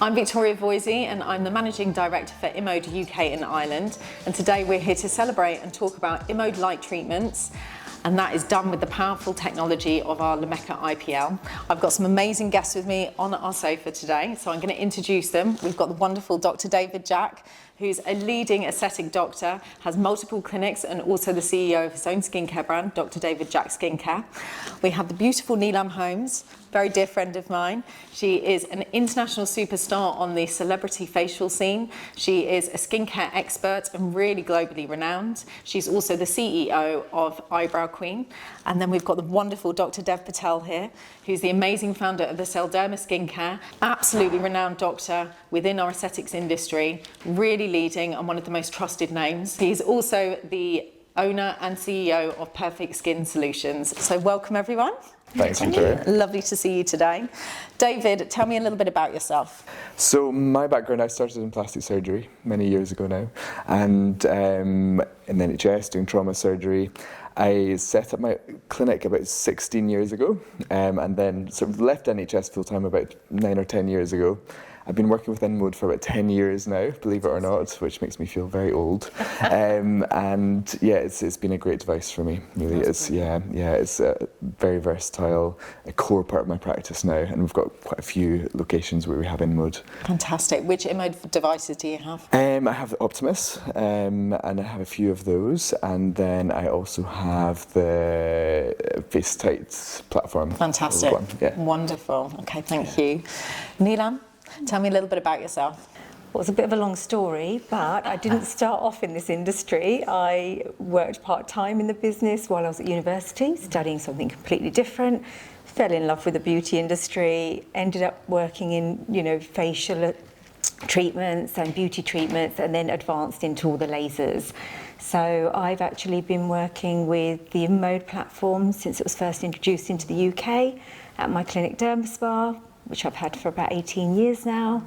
I'm Victoria Voysey and I'm the Managing Director for InMode UK and Ireland, and today we're here to celebrate and talk about InMode light treatments, and that is done with the powerful technology of our Lumecca IPL. I've got some amazing guests with me on our sofa today, so I'm going to introduce them. We've got the wonderful Dr. David Jack, who's a leading aesthetic doctor, has multiple clinics and also the CEO of his own skincare brand, Dr. David Jack Skincare. We have the beautiful Nilam Holmes, very dear friend of mine. She is an international superstar on the celebrity facial scene. She is a skincare expert and really globally renowned. She's also the CEO of Eyebrow Queen. And then we've got the wonderful Dr. Dev Patel here, who's the amazing founder of the Selderma Skincare, absolutely renowned doctor within our aesthetics industry, really leading and one of the most trusted names. He's also the owner and CEO of Perfect Skin Solutions. So welcome everyone. Thanks, Victoria. Lovely to see you today. David, tell me a little bit about yourself. So my background, I started in plastic surgery many years ago now, and in the NHS doing trauma surgery. I set up my clinic about 16 years ago, and then sort of left NHS full-time about 9 or 10 years ago. I've been working with InMode for about 10 years now, believe it or not, which makes me feel very old. And yeah, it's been a great device for me. Really, it's it's a very versatile, a core part of my practice now, and we've got quite a few locations where we have InMode. Fantastic. Which InMode devices do you have? I have the Optimus, and I have a few of those, and then I also have the Face Tight platform. Fantastic. Yeah. Wonderful. Okay, thank you. Nilam? Tell me a little bit about yourself. Well, it's a bit of a long story, but I didn't start off in this industry. I worked part-time in the business while I was at university, studying something completely different, fell in love with the beauty industry, ended up working in, facial treatments and beauty treatments, and then advanced into all the lasers. So I've actually been working with the InMode platform since it was first introduced into the UK at my clinic Dermaspa, which I've had for about 18 years now.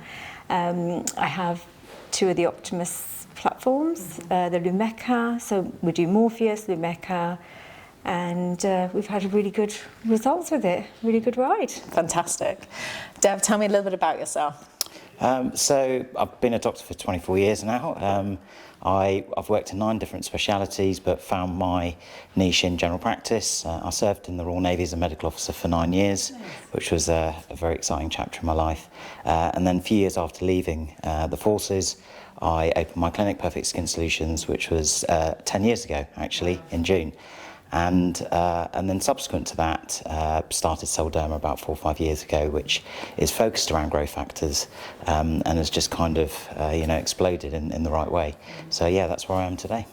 I have 2 of the Optimus platforms, the Lumecca, so we do Morpheus, Lumecca, and we've had really good results with it, really good ride. Fantastic. Dev, tell me a little bit about yourself. So I've been a doctor for 24 years now. I've worked in 9 different specialities, but found my niche in general practice. I served in the Royal Navy as a medical officer for 9 years, which was a very exciting chapter in my life. And then a few years after leaving the forces, I opened my clinic, Perfect Skin Solutions, which was 10 years ago, actually, in June. And then subsequent to that, started Selderma about 4 or 5 years ago, which is focused around growth factors and has just kind of exploded in the right way. So yeah, that's where I am today.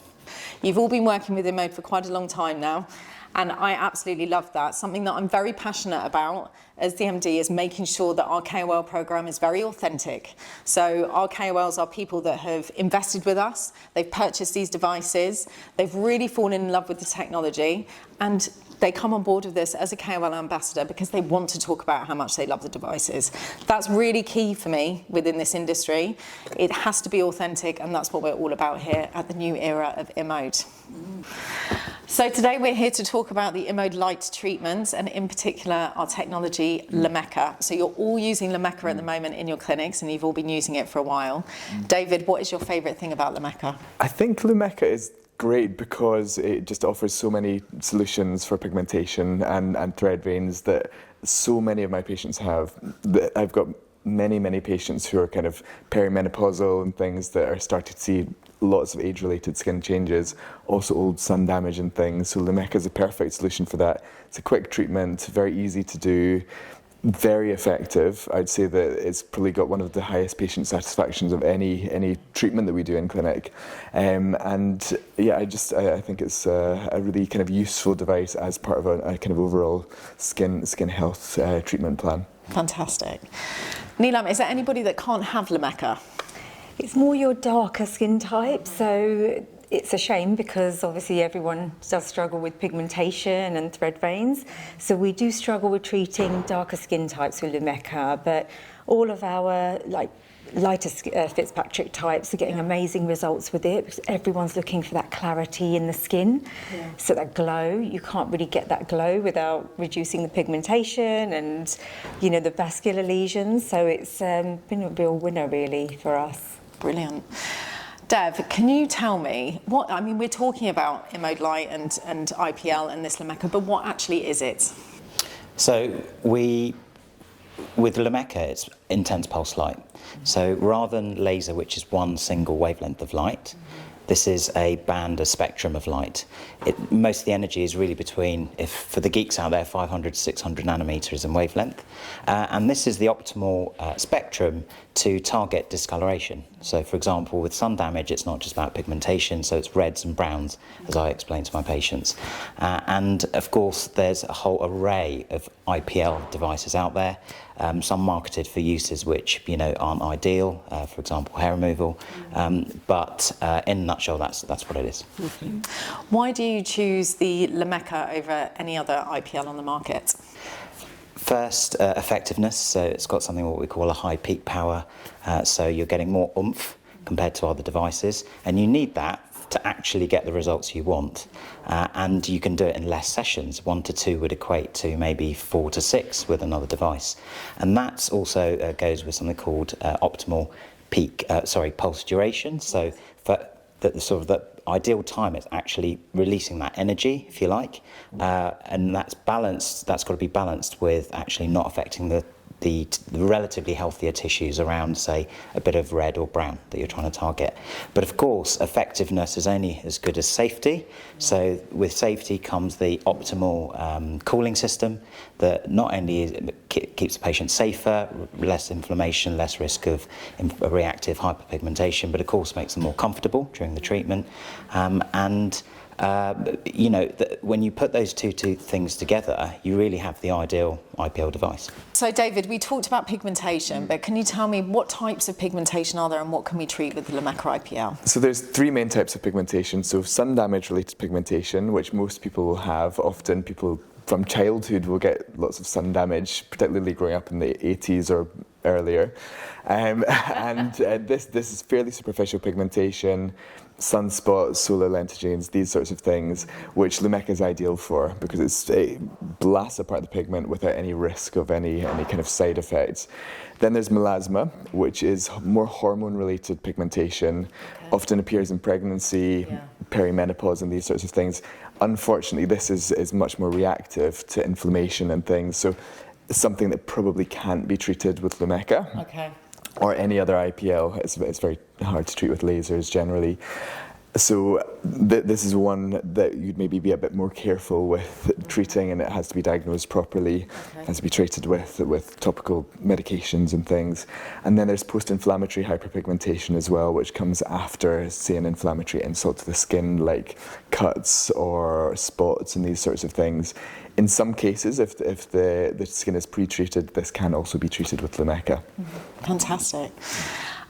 You've all been working with InMode for quite a long time now, and I absolutely love that. Something that I'm very passionate about as the MD is making sure that our KOL program is very authentic. So our KOLs are people that have invested with us, they've purchased these devices, they've really fallen in love with the technology, and they come on board with this as a KOL ambassador because they want to talk about how much they love the devices. That's really key for me within this industry. It has to be authentic, and that's what we're all about here at the new era of InMode. So today we're here to talk about the InMode light treatments, and in particular our technology Lumecca. So you're all using Lumecca at the moment in your clinics, and you've all been using it for a while. David, what is your favourite thing about Lumecca? I think Lumecca is great because it just offers so many solutions for pigmentation and thread veins that so many of my patients have. I've got many patients who are kind of perimenopausal and things that are starting to see lots of age-related skin changes, also old sun damage and things. So Lumecca is a perfect solution for that. It's a quick treatment, very easy to do, very effective. I'd say that it's probably got one of the highest patient satisfactions of any treatment that we do in clinic. And yeah, I think it's a really kind of useful device as part of a kind of overall skin health treatment plan. Fantastic. Nilam, is there anybody that can't have Lumecca? It's more your darker skin type, so it's a shame because obviously everyone does struggle with pigmentation and thread veins. So we do struggle with treating darker skin types with Lumecca, but all of our lighter Fitzpatrick types are getting amazing results with it because everyone's looking for that clarity in the skin. So that glow, you can't really get that glow without reducing the pigmentation and, you know, the vascular lesions. So it's been a real winner really for us. Brilliant. Dev, can you tell me what, I mean, we're talking about InMode Light and IPL and this Lumecca, but what actually is it? So with Lumecca, it's intense pulse light. So rather than laser, which is one single wavelength of light, this is a band, a spectrum of light. Most of the energy is really between, for the geeks out there, 500 to 600 nanometers in wavelength. And this is the optimal spectrum to target discoloration. So for example, with sun damage, it's not just about pigmentation, so it's reds and browns, as I explain to my patients. And of course, there's a whole array of IPL devices out there, some marketed for uses which, you know, aren't ideal, for example, hair removal. But in a nutshell, that's what it is. Why do you choose the Lumecca over any other IPL on the market? First, effectiveness. So it's got something what we call a high peak power. So you're getting more oomph compared to other devices, and you need that to actually get the results you want. And you can do it in less sessions. 1 to 2 would equate to maybe 4 to 6 with another device. And that also goes with something called optimal pulse duration. So for the ideal time is actually releasing that energy, if you like, and that's balanced. That's got to be balanced with actually not affecting the relatively healthier tissues around, say, a bit of red or brown that you're trying to target. But of course, effectiveness is only as good as safety. So with safety comes the optimal cooling system that not only keeps the patient safer, less inflammation, less risk of reactive hyperpigmentation, but of course makes them more comfortable during the treatment. You know, when you put those two things together, you really have the ideal IPL device. So David, we talked about pigmentation, but can you tell me what types of pigmentation are there and what can we treat with the Lumecca IPL? So there's 3 main types of pigmentation. So sun damage related pigmentation, which most people will have. Often people from childhood will get lots of sun damage, particularly growing up in the 80s or earlier. This is fairly superficial pigmentation, sunspots, solar lentigines, these sorts of things, which Lumecca is ideal for because it blasts apart the pigment without any risk of any kind of side effects. Then there's melasma, which is more hormone-related pigmentation, often appears in pregnancy, perimenopause, and these sorts of things. Unfortunately, this is much more reactive to inflammation and things, so it's something that probably can't be treated with Lumecca. Okay. Or any other IPL. It's very hard to treat with lasers generally. So this is one that you'd maybe be a bit more careful with treating, and it has to be diagnosed properly. It has to be treated with topical medications and things. And then there's post-inflammatory hyperpigmentation as well, which comes after, say, an inflammatory insult to the skin, like cuts or spots and these sorts of things. In some cases, if the skin is pre-treated, this can also be treated with Lumecca. Fantastic.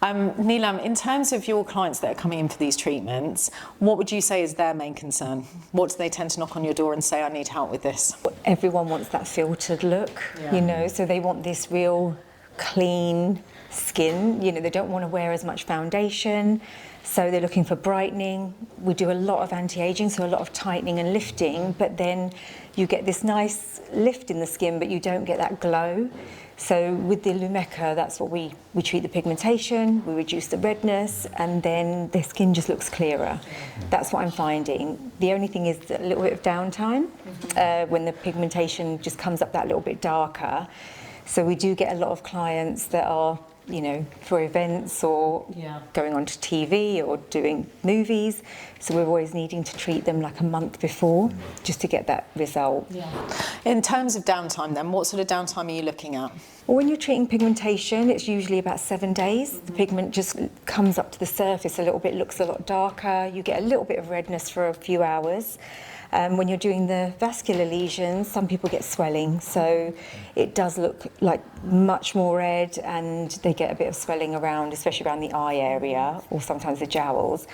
Nilam, in terms of your clients that are coming in for these treatments, what would you say is their main concern? What do they tend to knock on your door and say, I need help with this? Everyone wants that filtered look, you know, so they want this real clean skin. You know, they don't want to wear as much foundation, so they're looking for brightening. We do a lot of anti-aging, so a lot of tightening and lifting, but then you get this nice lift in the skin, but you don't get that glow. So with the Lumecca, that's what we treat the pigmentation, we reduce the redness, and then the skin just looks clearer. That's what I'm finding. The only thing is a little bit of downtime when the pigmentation just comes up that little bit darker. So we do get a lot of clients that are, you know, for events or going onto TV or doing movies. So we're always needing to treat them like a month before just to get that result. In terms of downtime then, what sort of downtime are you looking at? Well, when you're treating pigmentation, it's usually about 7 days. The pigment just comes up to the surface a little bit, looks a lot darker. You get a little bit of redness for a few hours. When you're doing the vascular lesions, some people get swelling, so it does look like much more red, and they get a bit of swelling around, especially around the eye area or sometimes the jowls.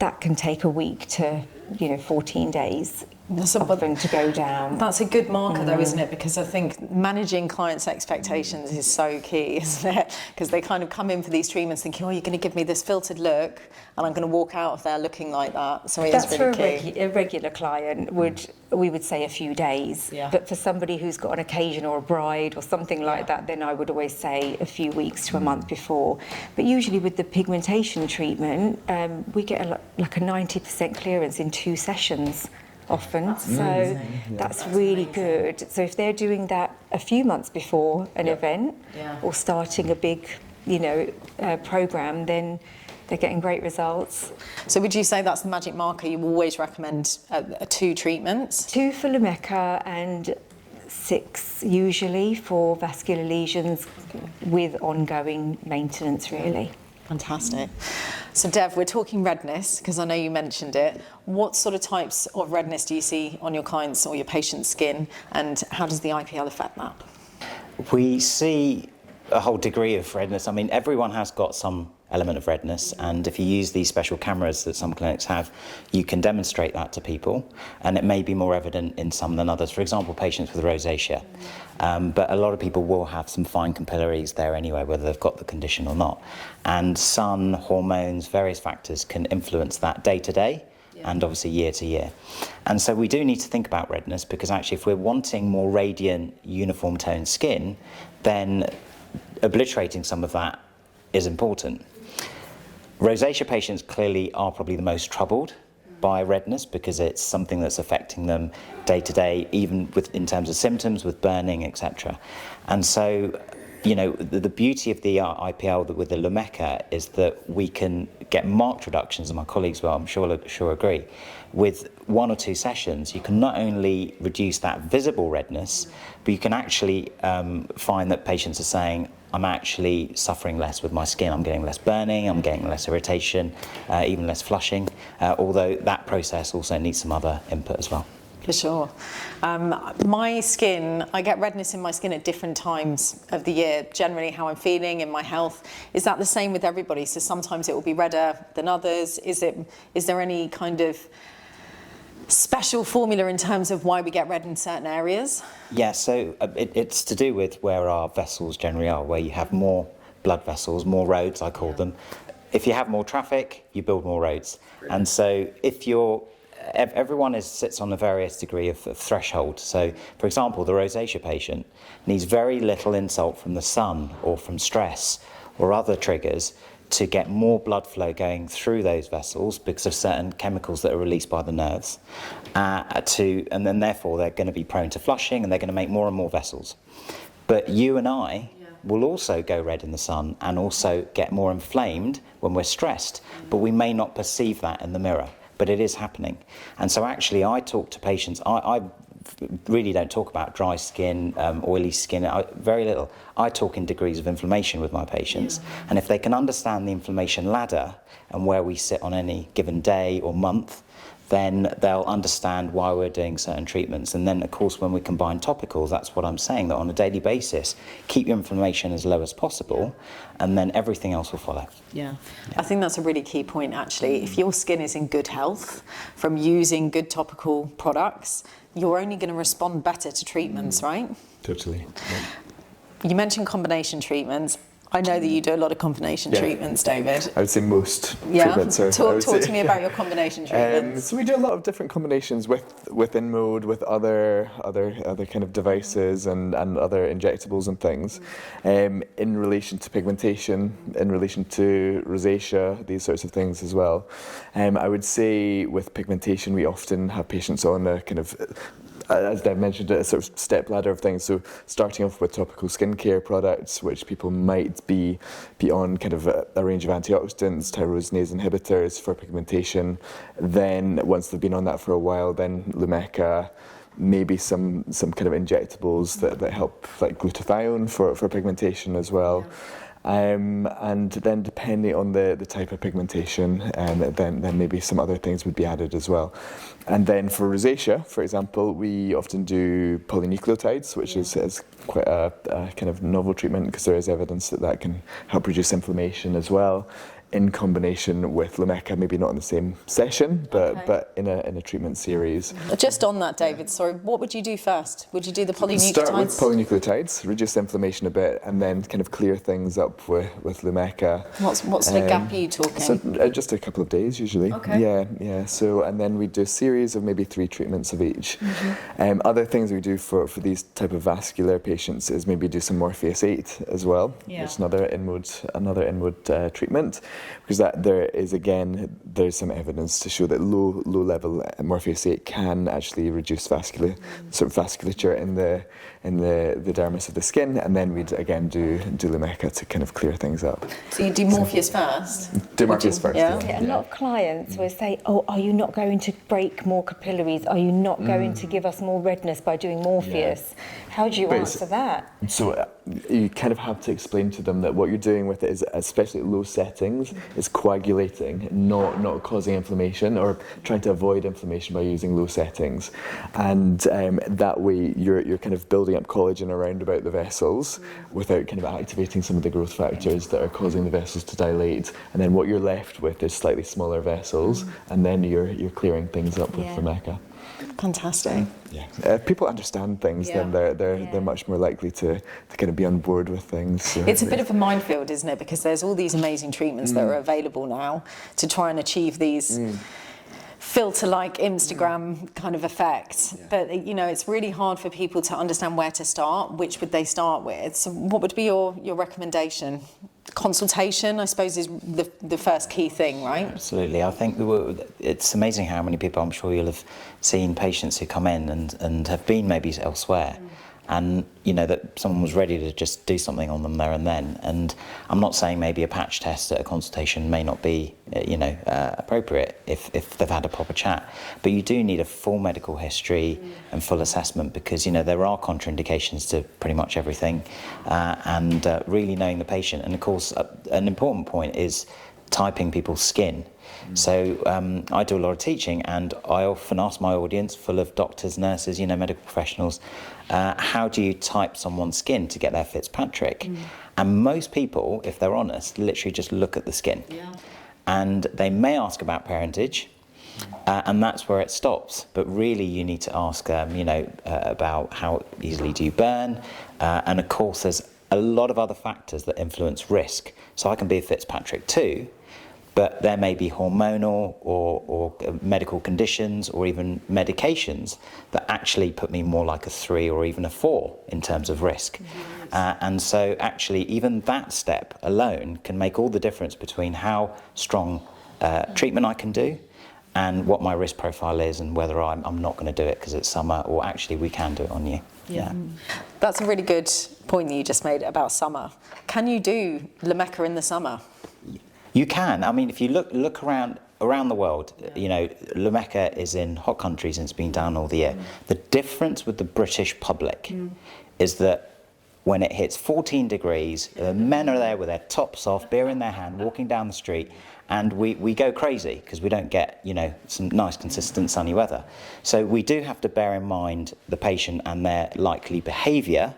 That can take a week to 14 days often to go down. That's a good marker though, isn't it? Because I think managing clients' expectations is so key, isn't it? Because they kind of come in for these treatments thinking, oh, you're going to give me this filtered look and I'm going to walk out of there looking like that. So it is really key. For a regular client, we would say a few days. Yeah. But for somebody who's got an occasion or a bride or something like that, then I would always say a few weeks to a month before. But usually with the pigmentation treatment, we get like a 90% clearance in 2 sessions. Often, so that's really good. So if they're doing that a few months before an event or starting a big, program, then they're getting great results. So would you say that's the magic marker? You always recommend 2 treatments? 2 for Lumecca and 6 usually for vascular lesions with ongoing maintenance, really. Fantastic. So Dev, we're talking redness because I know you mentioned it. What sort of types of redness do you see on your clients' or your patient's skin, and how does the IPL affect that? We see a whole degree of redness. I mean, everyone has got some element of redness, and if you use these special cameras that some clinics have, you can demonstrate that to people, and it may be more evident in some than others. For example, patients with rosacea. But a lot of people will have some fine capillaries there anyway, whether they've got the condition or not. And sun, hormones, various factors can influence that day to day and obviously year to year. And so we do need to think about redness, because actually if we're wanting more radiant, uniform toned skin, then obliterating some of that is important. Rosacea patients clearly are probably the most troubled by redness, because it's something that's affecting them day to day, even in terms of symptoms, with burning, etc. And so, the beauty of the IPL with the Lumecca is that we can get marked reductions, and my colleagues will, I'm sure agree. With 1 or 2 sessions, you can not only reduce that visible redness, but you can actually find that patients are saying, I'm actually suffering less with my skin. I'm getting less burning, I'm getting less irritation, even less flushing, although that process also needs some other input as well. For sure. My skin, I get redness in my skin at different times of the year, generally how I'm feeling in my health. Is that the same with everybody? So sometimes it will be redder than others. Is there any kind of special formula in terms of why we get red in certain areas? Yeah, so it's to do with where our vessels generally are, where you have more blood vessels, more roads, I call them. If you have more traffic, you build more roads. And so if everyone sits on a various degree of threshold. So, for example, the rosacea patient needs very little insult from the sun or from stress or other triggers to get more blood flow going through those vessels because of certain chemicals that are released by the nerves, and then therefore they're going to be prone to flushing, and they're going to make more and more vessels. But you and I will also go red in the sun and also get more inflamed when we're stressed, but we may not perceive that in the mirror, but it is happening. And so actually I talk to patients, I really don't talk about dry skin, oily skin, very little. I talk in degrees of inflammation with my patients. And if they can understand the inflammation ladder and where we sit on any given day or month, then they'll understand why we're doing certain treatments. And then, of course, when we combine topicals, that's what I'm saying, that on a daily basis, keep your inflammation as low as possible, and then everything else will follow. Yeah. I think that's a really key point, actually. If your skin is in good health from using good topical products, you're only going to respond better to treatments, right? Totally. Yeah. You mentioned combination treatments. I know that you do a lot of combination treatments, David. I would say most treatments. Talk to me about your combination treatments. So we do a lot of different combinations with InMode, with other kind of devices and other injectables and things, in relation to pigmentation, in relation to rosacea, these sorts of things as well. I would say with pigmentation, we often have patients on a kind of, as Deb mentioned, a sort of step ladder of things. So starting off with topical skincare products, which people might be on kind of a range of antioxidants, tyrosinase inhibitors for pigmentation. Then once they've been on that for a while, then Lumecca, maybe some kind of injectables that help, like glutathione for pigmentation as well. And then depending on the type of pigmentation, then maybe some other things would be added as well. And then for rosacea, for example, we often do polynucleotides, which is quite a kind of novel treatment because there is evidence that can help reduce inflammation as well, in combination with Lumecca, maybe not in the same session, but in a treatment series. Just on that, David, sorry, what would you do first? Would you do the polynucleotides? Start with polynucleotides, reduce inflammation a bit, and then kind of clear things up with Lumecca. What's the gap are you talking? So just a couple of days usually. Okay. Yeah. So and then we do a series of maybe 3 treatments of each. Other things we do for these type of vascular patients is maybe do some Morpheus 8 as well, which is another InMode treatment. Because there's some evidence to show that low level Morpheus 8 can actually reduce vasculature in the dermis of the skin, and then we'd again do Lumecca to kind of clear things up. So you do Morpheus first? Do Morpheus first. A lot of clients will say, "Oh, are you not going to break more capillaries? Are you not going to give us more redness by doing Morpheus?" How do you answer that? So you kind of have to explain to them that what you're doing with it is, especially at low settings, is coagulating, not causing inflammation, or trying to avoid inflammation by using low settings. And that way you're kind of building up collagen around about the vessels without kind of activating some of the growth factors that are causing the vessels to dilate. And then what you're left with is slightly smaller vessels, and then you're clearing things up with Lumecca. Fantastic. Yeah. If people understand things, then they're much more likely to kind of be on board with things. So, it's a bit of a minefield, isn't it? Because there's all these amazing treatments that are available now to try and achieve these filter-like Instagram kind of effect. But it's really hard for people to understand where to start. Which would they start with? So what would be your recommendation? Consultation, I suppose, is the first key thing, right? Absolutely. I think it's amazing how many people, I'm sure you'll have seen patients who come in and have been maybe elsewhere, and that someone was ready to just do something on them there and then. And I'm not saying maybe a patch test at a consultation may not be appropriate if they've had a proper chat, but you do need a full medical history and full assessment, because there are contraindications to pretty much everything, and really knowing the patient. And of course an important point is typing people's skin. So I do a lot of teaching, and I often ask my audience, full of doctors, nurses, medical professionals, how do you type someone's skin to get their Fitzpatrick? And most people, if they're honest, literally just look at the skin. And they may ask about parentage, and that's where it stops. But really you need to ask about how easily do you burn, and of course there's a lot of other factors that influence risk. So I can be a Fitzpatrick too, but there may be hormonal or medical conditions or even medications that actually put me more like a 3 or even a 4 in terms of risk. And so actually even that step alone can make all the difference between how strong treatment I can do and what my risk profile is, and whether I'm not going to do it because it's summer, or actually we can do it on you. Yeah. That's a really good point that you just made about summer. Can you do Lumecca in the summer? You can. I mean, if you look around the world, Lumecca is in hot countries and it's been done all the year. The difference with the British public is that when it hits 14 degrees, the men are there with their tops off, beer in their hand, walking down the street, and we go crazy because we don't get, some nice, consistent sunny weather. So we do have to bear in mind the patient and their likely behaviour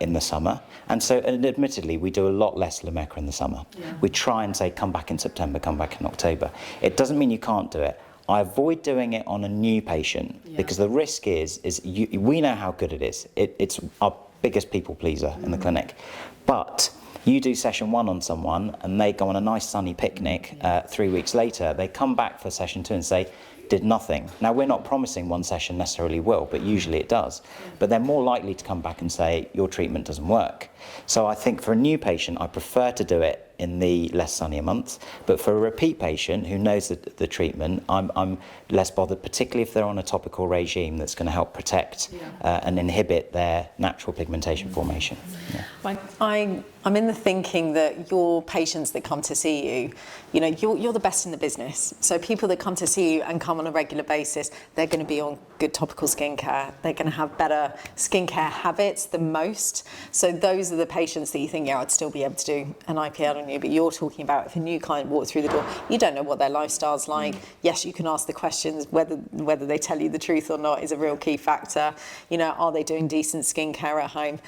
in the summer. And admittedly, we do a lot less Lumecca in the summer. We try and say, come back in September, come back in October. It doesn't mean you can't do it. I avoid doing it on a new patient because the risk is we know how good it is. It's our biggest people pleaser in the clinic. But you do session 1 on someone and they go on a nice sunny picnic 3 weeks later, they come back for session 2 and say, did nothing. Now, we're not promising one session necessarily will, but usually it does. But they're more likely to come back and say, your treatment doesn't work. So I think for a new patient, I prefer to do it in the less sunnier months. But for a repeat patient who knows the treatment, I'm less bothered, particularly if they're on a topical regime that's going to help protect and inhibit their natural pigmentation formation. Yeah. I'm in the thinking that your patients that come to see you, you're the best in the business. So people that come to see you and come on a regular basis, they're going to be on good topical skincare. They're going to have better skincare habits than most. So those are the patients that you think, I'd still be able to do an IPL on you. But you're talking about if a new client walks through the door, you don't know what their lifestyle's like. Yes, you can ask the questions. Whether they tell you the truth or not is a real key factor. Are they doing decent skincare at home?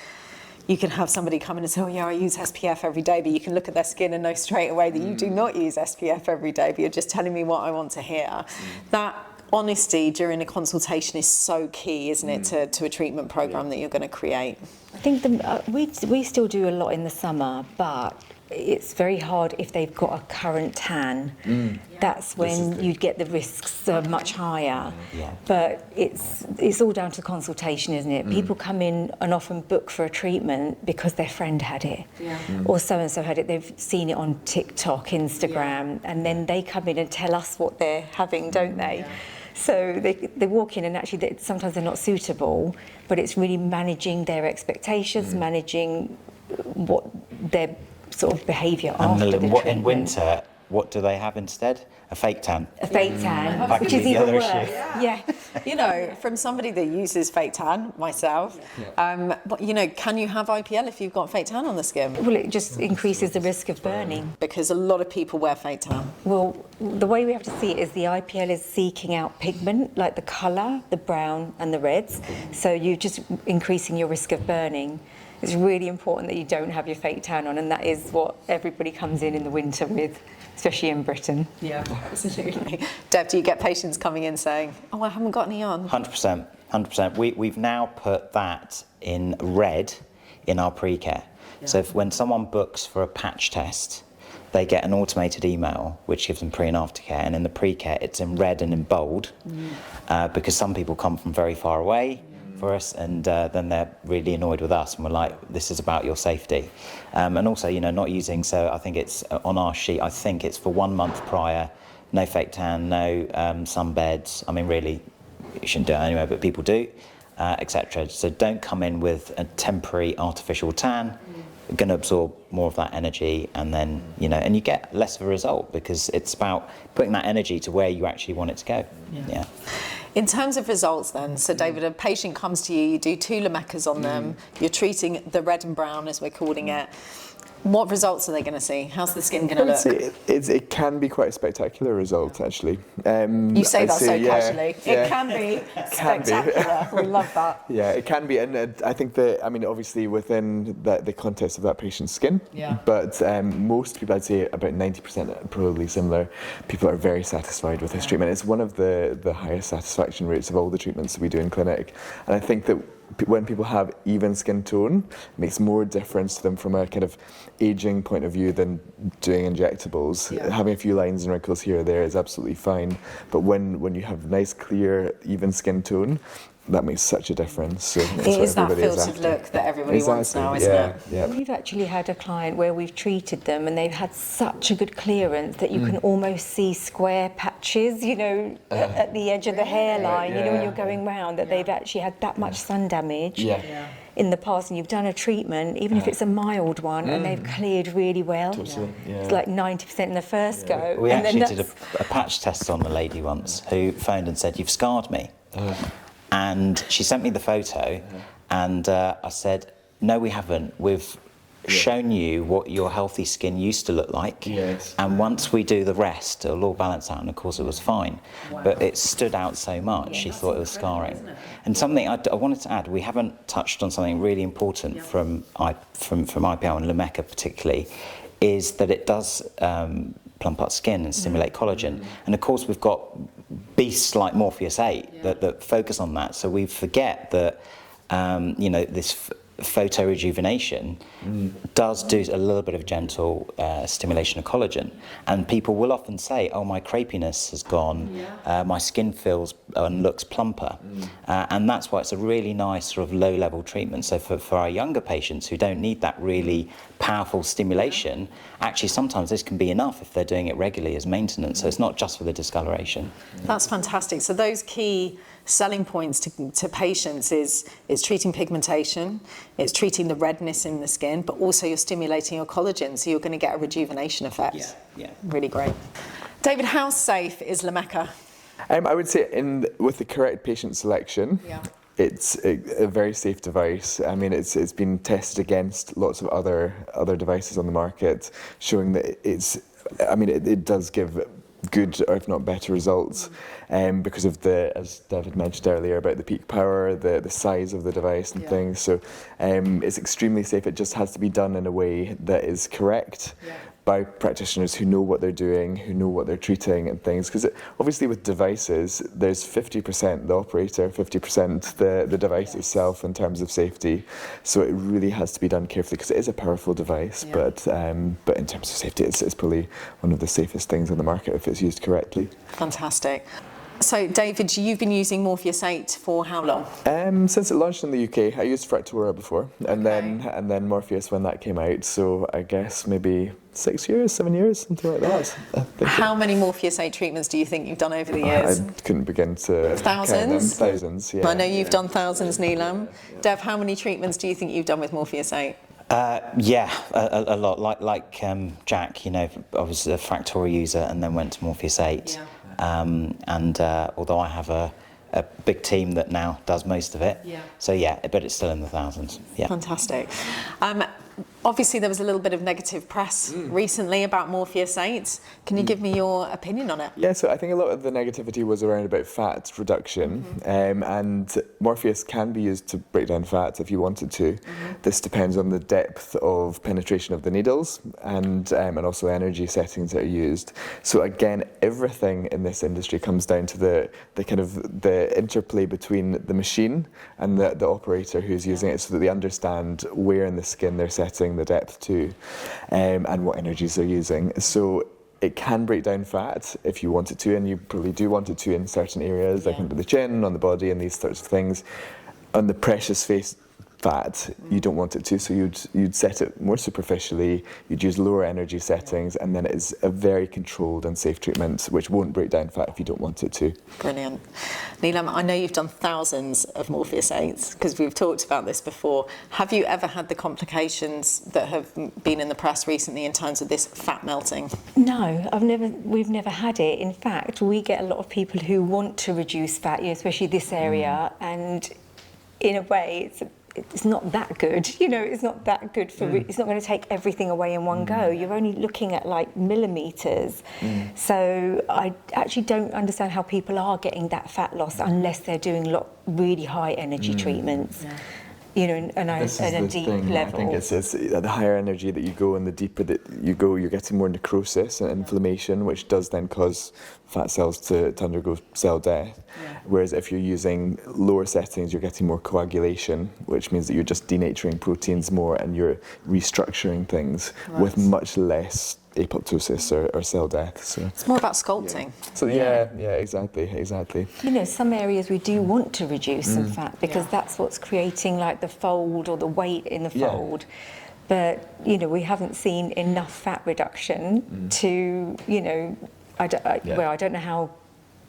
You can have somebody come in and say, I use SPF every day, but you can look at their skin and know straight away that you do not use SPF every day, but you're just telling me what I want to hear. That honesty during a consultation is so key, isn't it, to a treatment program that you're going to create? I think we still do a lot in the summer, but it's very hard if they've got a current tan. That's when you'd get the risks much higher. But it's all down to consultation, isn't it? People come in and often book for a treatment because their friend had it, or so-and-so had it. They've seen it on TikTok, Instagram, and then they come in and tell us what they're having, don't they? So they walk in and actually sometimes they're not suitable, but it's really managing their expectations, managing what their sort of behaviour after the treatment. In winter, what do they have instead? A fake tan. A fake tan, That which could is be the even other worse. issue. From somebody that uses fake tan, myself, but, can you have IPL if you've got fake tan on the skin? Well, it just increases the risk of burning. Because a lot of people wear fake tan. Well, the way we have to see it is the IPL is seeking out pigment, like the colour, the brown and the reds. So you're just increasing your risk of burning. It's really important that you don't have your fake tan on, and that is what everybody comes in the winter with, especially in Britain. Yeah, absolutely. Deb, do you get patients coming in saying, I haven't got any on? 100%. We've now put that in red in our pre-care. So when someone books for a patch test, they get an automated email which gives them pre and after care, and in the pre-care it's in red and in bold because some people come from very far away for us, and then they're really annoyed with us, and we're like, this is about your safety. And also, not using, so I think it's on our sheet, I think it's for 1 month prior, no fake tan, no sunbeds. I mean, really, you shouldn't do it anyway, but people do, etc. So don't come in with a temporary artificial tan. You're going to absorb more of that energy, and then, and you get less of a result because it's about putting that energy to where you actually want it to go. Yeah. In terms of results then, so David, a patient comes to you, you do 2 Lumeccas on them, you're treating the red and brown as we're calling it. What results are they going to see? How's the skin going to look? It can be quite a spectacular result, actually. You say that so casually. Yeah. It can be spectacular. We love that. Yeah, it can be, and I think that, obviously within the context of that patient's skin, but most people, I'd say about 90% are probably similar. People are very satisfied with this treatment. It's one of the highest satisfaction rates of all the treatments that we do in clinic, and I think that when people have even skin tone, it makes more difference to them from a kind of aging point of view than doing injectables. Having a few lines and wrinkles here or there is absolutely fine, but when you have nice, clear, even skin tone, that makes such a difference. So it is that filtered look that everybody wants now, isn't it? Yeah. We've actually had a client where we've treated them and they've had such a good clearance that you can almost see square patches, at the edge of the hairline, when you're going round, that they've actually had that much sun damage in the past, and you've done a treatment, even if it's a mild one, and they've cleared really well. Totally. It's like 90% in the first go. We actually did a patch test on a lady once who phoned and said, "You've scarred me." And she sent me the photo, and I said, "No, we haven't. We've shown you what your healthy skin used to look like, and once we do the rest, it'll all balance out." And of course, it was fine, but it stood out so much. She thought it was scarring. And something I wanted to add: we haven't touched on something really important from IPL and Lumecca particularly, is that it does plump up skin and stimulate collagen. And of course, we've got beasts like Morpheus 8 that focus on that. So we forget that, this photo rejuvenation does do a little bit of gentle stimulation of collagen, and people will often say, oh, my crepiness has gone, my skin feels and looks plumper, and that's why it's a really nice sort of low level treatment. So for our younger patients who don't need that really powerful stimulation, actually sometimes this can be enough if they're doing it regularly as maintenance, so it's not just for the discoloration. That's fantastic. So those key selling points to patients is treating pigmentation, it's treating the redness in the skin, but also you're stimulating your collagen, so you're going to get a rejuvenation effect. Yeah. Really great. David, how safe is Lumecca? I would say with the correct patient selection, it's a very safe device. I mean, it's been tested against lots of other devices on the market, showing that it does give good, or if not better, results, because of as David mentioned earlier, about the peak power, the size of the device and things. So it's extremely safe. It just has to be done in a way that is correct by practitioners who know what they're doing, who know what they're treating and things. Because obviously with devices, there's 50% the operator, 50% the device itself in terms of safety. So it really has to be done carefully, because it is a powerful device, but in terms of safety, it's probably one of the safest things on the market if it's used correctly. Fantastic. So, David, you've been using Morpheus 8 for how long? Since it launched in the UK. I used Fractura before, and then Morpheus when that came out. So I guess maybe 6 years, 7 years, something like that. How many Morpheus 8 treatments do you think you've done over the years? I couldn't begin to count them. Thousands, yeah. I know you've done thousands, Nilam. Dev, how many treatments do you think you've done with Morpheus 8? A lot. Like Jack, I was a Fractura user and then went to Morpheus 8. Although I have a big team that now does most of it, but it's still in the thousands. Fantastic. Obviously there was a little bit of negative press recently about Morpheus 8. Can you give me your opinion on it? Yeah, so I think a lot of the negativity was around about fat reduction, and Morpheus can be used to break down fat if you wanted to. This depends on the depth of penetration of the needles and also energy settings that are used. So again, everything in this industry comes down to the interplay between the machine and the operator who's using it, so that they understand where in the skin they're setting the depth to, and what energies they're using. So it can break down fat if you want it to, and you probably do want it to in certain areas, like under the chin, on the body, and these sorts of things. On the precious face fat, you don't want it to, so you'd set it more superficially, you'd use lower energy settings, and then it is a very controlled and safe treatment which won't break down fat if you don't want it to. Brilliant. Nilam, I know you've done thousands of Morpheus 8s, because we've talked about this before. Have you ever had the complications that have been in the press recently in terms of this fat melting? No, we've never had it. In fact, we get a lot of people who want to reduce fat, especially this area, and in a way it's not that good, it's not that good for, it's not going to take everything away in one go. You're only looking at like millimetres. So I actually don't understand how people are getting that fat loss unless they're doing really high energy treatments. And at a deep level. I think it's the higher energy that you go and the deeper that you go, you're getting more necrosis and inflammation, which does then cause fat cells to undergo cell death. Whereas if you're using lower settings, you're getting more coagulation, which means that you're just denaturing proteins more and you're restructuring things with much less apoptosis or cell death. So it's more about sculpting. So exactly. Some areas we do want to reduce some fat because that's what's creating like the fold or the weight in the fold. But we haven't seen enough fat reduction to I don't know how.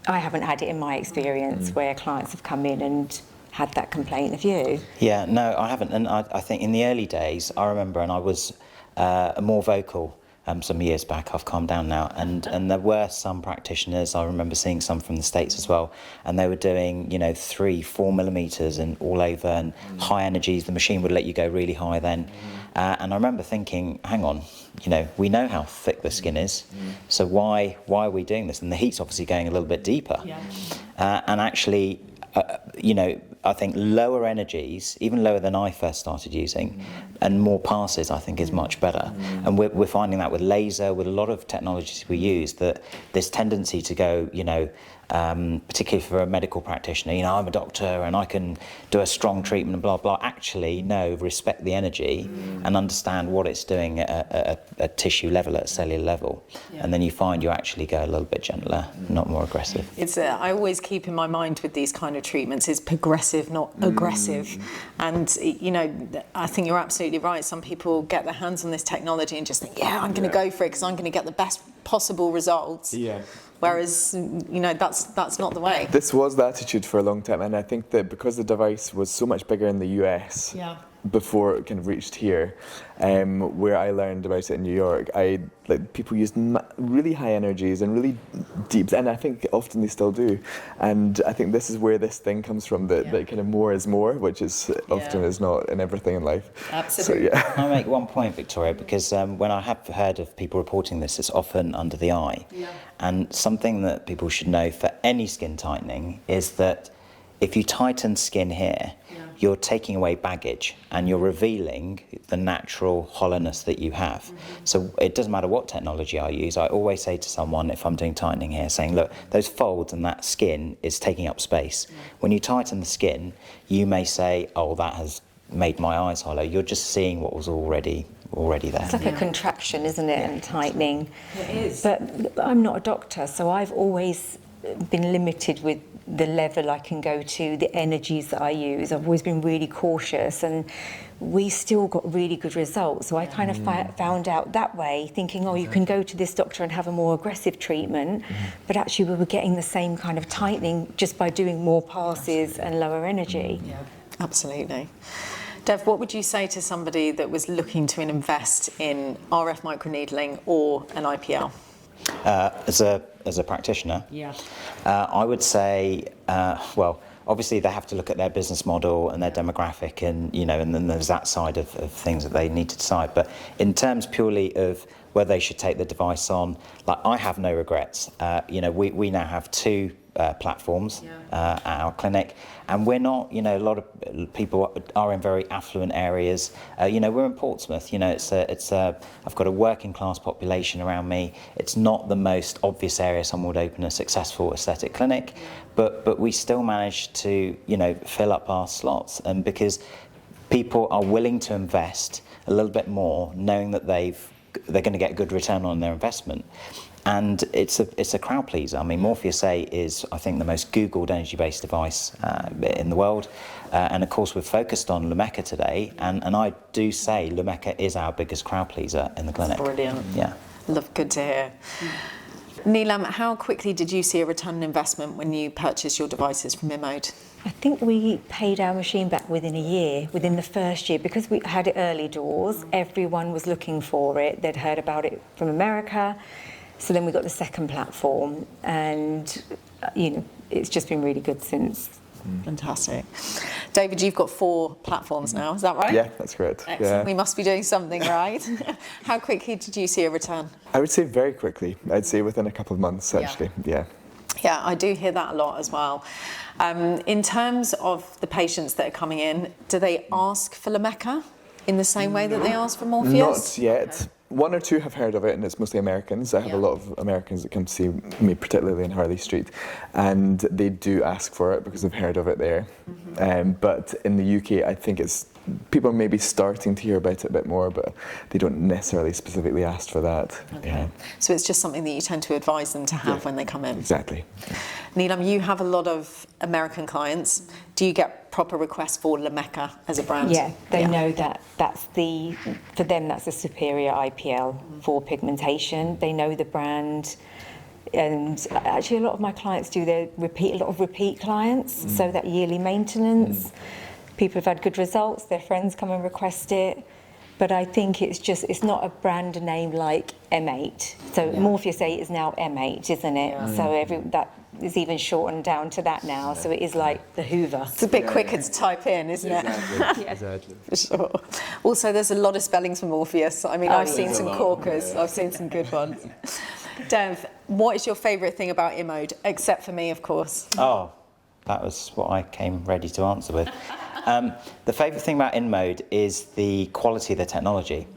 I haven't had it in my experience where clients have come in and had that complaint. Have you? Yeah, no, I haven't. And I think in the early days, I remember, and I was more vocal some years back. I've calmed down now. And there were some practitioners, I remember seeing some from the States as well, and they were doing, 3-4 millimetres and all over and high energies. The machine would let you go really high then. And I remember thinking, hang on, we know how thick the skin is, so why are we doing this? And the heat's obviously going a little bit deeper. And actually, I think lower energies, even lower than I first started using, and more passes, I think is much better. And we're finding that with laser, with a lot of technologies we use, that this tendency to go, particularly for a medical practitioner. You know, I'm a doctor and I can do a strong treatment and blah, blah. Actually, no, respect the energy and understand what it's doing at a tissue level, at a cellular level. Yeah. And then you find you actually go a little bit gentler, not more aggressive. It's I always keep in my mind with these kind of treatments is progressive, not aggressive. And, you know, I think you're absolutely right. Some people get their hands on this technology and just think, yeah, I'm going to go for it because I'm going to get the best possible results. Yeah. Whereas, you know, that's not the way. This was the attitude for a long time, and I think that because the device was so much bigger in the US before it kind of reached here, where I learned about it in New York, people used really high energies and really deep, and I think often they still do. And I think this is where this thing comes from, that kind of more is more, which is often is not in everything in life. Absolutely. So, I'll make one point, Victoria, because when I have heard of people reporting this, it's often under the eye. Yeah. And something that people should know for any skin tightening is that if you tighten skin here, you're taking away baggage and you're revealing the natural hollowness that you have. So it doesn't matter what technology I use. I always say to someone, if I'm doing tightening here, saying, look, those folds and that skin is taking up space. When you tighten the skin, you may say, oh, that has made my eyes hollow. You're just seeing what was already there. It's like a contraction, isn't it, and tightening. It is. But I'm not a doctor, so I've always been limited with the level I can go to, the energies that I use. I've always been really cautious, and we still got really good results. So I kind of found out that way, thinking, oh, you can go to this doctor and have a more aggressive treatment, but actually we were getting the same kind of tightening just by doing more passes and lower energy. Yeah, absolutely. Dev, what would you say to somebody that was looking to invest in RF microneedling or an IPL? As a practitioner, I would say, well, obviously they have to look at their business model and their demographic, and and then there's that side of things that they need to decide. But in terms purely of whether they should take the device on, like, I have no regrets. We now have two platforms at our clinic, and we're not, a lot of people are in very affluent areas. We're in Portsmouth. I've got a working class population around me. It's not the most obvious area someone would open a successful aesthetic clinic, but we still manage to fill up our slots, and because people are willing to invest a little bit more, knowing that they're going to get a good return on their investment. And it's a crowd pleaser. I mean, Morpheus A is, I think, the most Googled energy-based device in the world. And of course, we're focused on Lumecca today. And I do say Lumecca is our biggest crowd pleaser in the clinic. Brilliant. Yeah. Good to hear. Nilam, how quickly did you see a return on investment when you purchased your devices from InMode? I think we paid our machine back within a year, within the first year, because we had it early doors. Everyone was looking for it. They'd heard about it from America. So then we got the second platform, and it's just been really good since. Fantastic. David, you've got 4 platforms now, is that right? Yeah, that's correct. Excellent. Yeah. We must be doing something right. How quickly did you see a return? I would say very quickly. I'd say within a couple of months, actually. Yeah, I do hear that a lot as well. In terms of the patients that are coming in, do they ask for Lumecca in the same way that they ask for Morpheus? Not yet. 1 or 2 have heard of it, and it's mostly Americans. I have a lot of Americans that come to see me, particularly in Harley Street, and they do ask for it because they've heard of it there. But in the UK, I think people are maybe starting to hear about it a bit more, but they don't necessarily specifically ask for that. Okay. Yeah. So it's just something that you tend to advise them to have when they come in? Exactly. Nilam, you have a lot of American clients. Do you get proper requests for Lumecca as a brand? Yeah, they know that for them that's a superior IPL for pigmentation. They know the brand. And actually a lot of my clients do a lot of repeat clients, so that yearly maintenance. People have had good results, their friends come and request it. But I think it's not a brand name like M8. So Morpheus 8 is now M8, isn't it? Yeah. So that is even shortened down to that now. So it is like the Hoover. It's a bit quicker to type in, isn't it? Exactly. For sure. Also, there's a lot of spellings for Morpheus. I mean, I've seen some corkers. I've seen some good ones. Dev, what is your favourite thing about InMode, except for me, of course? Oh, that was what I came ready to answer with. The favourite thing about InMode is the quality of the technology.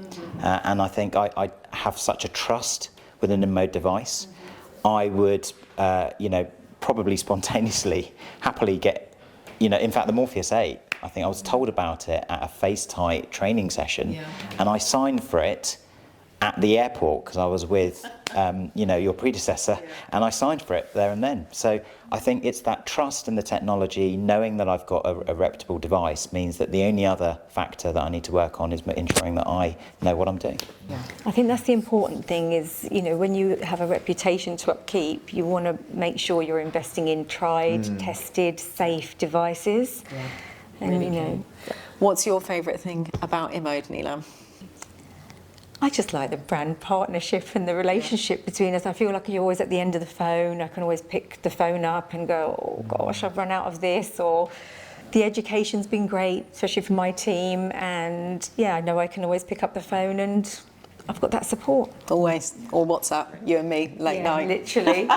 And I think I have such a trust with an InMode device. I would, probably spontaneously, happily get, in fact, the Morpheus 8, I think I was told about it at a face-tight training session, and I signed for it at the airport because I was with, your predecessor, and I signed for it there and then. So I think it's that trust in the technology, knowing that I've got a reputable device, means that the only other factor that I need to work on is ensuring that I know what I'm doing. I think that's the important thing is, when you have a reputation to upkeep, you want to make sure you're investing in tried, tested, safe devices. And, Really What's your favourite thing about InMode, Nilam? I just like the brand partnership and the relationship between us. I feel like you're always at the end of the phone. I can always pick the phone up and go, oh gosh, I've run out of this, or the education's been great, especially for my team. And yeah, I know I can always pick up the phone and I've got that support. Always. Or WhatsApp, you and me, late night. Literally.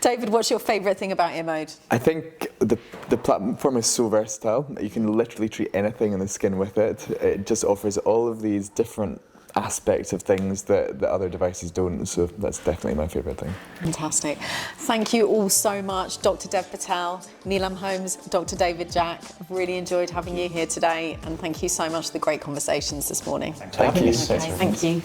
David, what's your favourite thing about InMode? I think the platform is so versatile. You can literally treat anything in the skin with it. It just offers all of these different aspects of things that other devices don't, so that's definitely my favourite thing. Fantastic. Thank you all so much, Dr. Dev Patel, Nilam Holmes, Dr. David Jack. I've really enjoyed having you here today, and thank you so much for the great conversations this morning. Thank you. Thank you.